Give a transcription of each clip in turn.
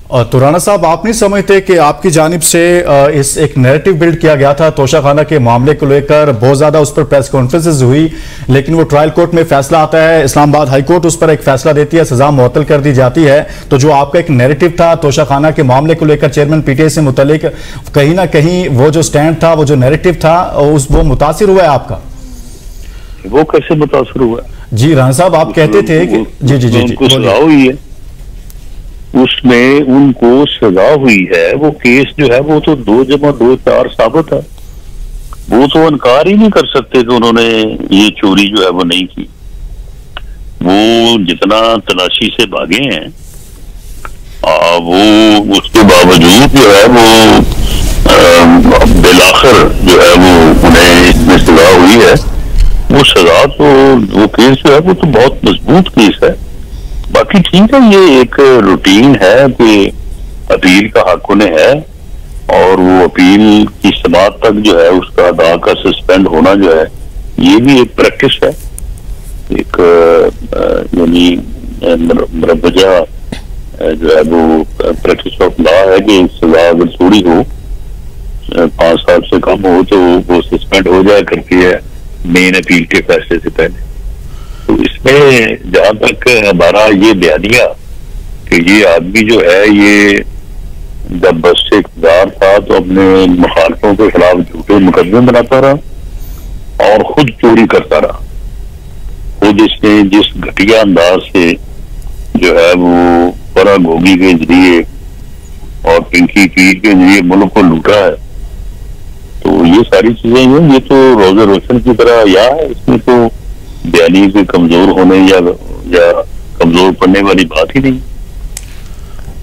और तो राणा साहब, आप नहीं समझते कि आपकी जानिब से इस एक नैरेटिव बिल्ड किया गया था तोशाखाना के मामले को लेकर, बहुत ज्यादा उस पर प्रेस कॉन्फ्रेंसेस हुई, लेकिन वो ट्रायल कोर्ट में फैसला आता है, इस्लामाबाद हाई कोर्ट उस पर एक फैसला देती है, सजा मुअत्तल कर दी जाती है। तो जो आपका एक नैरेटिव था तोशाखाना के मामले को लेकर चेयरमैन पीटीआई से मुतल्लिक, कहीं ना कहीं वो जो स्टैंड था, वो जो नैरेटिव था, वो मुतासिर हुआ है आपका? वो कैसे मुतासिर हुआ? जी राणा साहब, आप कहते थे कि जी सजा हुई है, उसमें उनको सजा हुई है। वो केस जो है वो तो 2 + 2 = 4 साबित है। वो तो इनकार ही नहीं कर सकते कि उन्होंने ये चोरी जो है वो नहीं की। वो जितना तलाशी से भागे हैं, वो उसके बावजूद जो है वो बिलाखिर जो है वो उन्हें इसमें सजा हुई है। वो सजा तो, वो केस जो है वो तो बहुत मजबूत केस है। बाकी ठीक है, ये एक रूटीन है कि अपील का हक उन्हें है, और वो अपील की समाअत तक जो है उसका अदा का सस्पेंड होना जो है, ये भी एक प्रैक्टिस है, एक यानी मरबजा जो है वो प्रैक्टिस ऑफ लॉ है कि सजा अगर थोड़ी हो, 5 साल से कम हो, तो वो सस्पेंड हो जाए करती है मेन अपील के फैसले से पहले। तो इसमें जहां तक हमारा ये बयानिया कि ये आदमी जो है, ये जब बस से इक़्तिदार था तो अपने मुखालफों के खिलाफ झूठे मुकदमे बनाता रहा और खुद चोरी करता रहा। खुद इसने जिस घटिया अंदाज से जो है वो फरा गोगी के जरिए और पिंकी पीर के जरिए मुल्क को लूटा है, तो ये सारी चीजें हैं, ये तो रोजे रोशन की तरह या है। इसमें तो बयानी के कमजोर होने या कमजोर पड़ने वाली बात ही नहीं।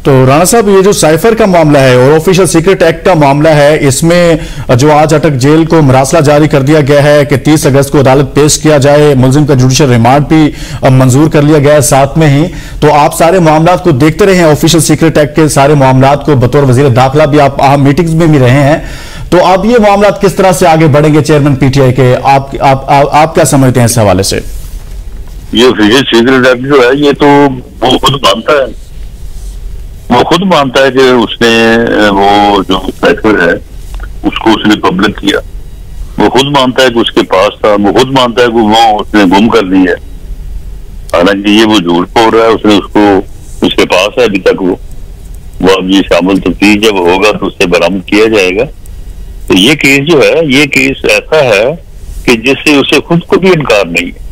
तो राणा साहब, ये जो साइफर का मामला है और ऑफिशियल सीक्रेट एक्ट का मामला है, इसमें जो आज अटक जेल को मरासला जारी कर दिया गया है कि 30 अगस्त को अदालत पेश किया जाए, मुलजिम का जुडिशियल रिमांड भी मंजूर कर लिया गया है साथ में ही। तो आप सारे मामला को देखते रहे हैं, ऑफिशियल सीक्रेट एक्ट के सारे मामला को, बतौर वजीर दाखिला भी आप अहम मीटिंग्स में भी रहे हैं। तो अब ये मामला किस तरह से आगे बढ़ेंगे चेयरमैन पीटीआई के, आप क्या समझते हैं इस हवाले से? ये ऑफिशियल सीक्रेट एक्ट जो है, ये तो वो खुद मानता है, वो खुद मानता है कि उसने वो जो साइफर है उसको उसने पब्लिक किया। वो खुद मानता है कि उसके पास था, वो खुद मानता है कि वो उसने गुम कर दी है। हालांकि ये वो झूठ बोल रहा है, उसने उसको उसके पास है अभी तक। वो अब ये शामिल तफ्तीश जब होगा तो उससे बरामद किया जाएगा। तो ये केस जो है, ये केस ऐसा है कि जिससे उसे खुद को भी इनकार नहीं है।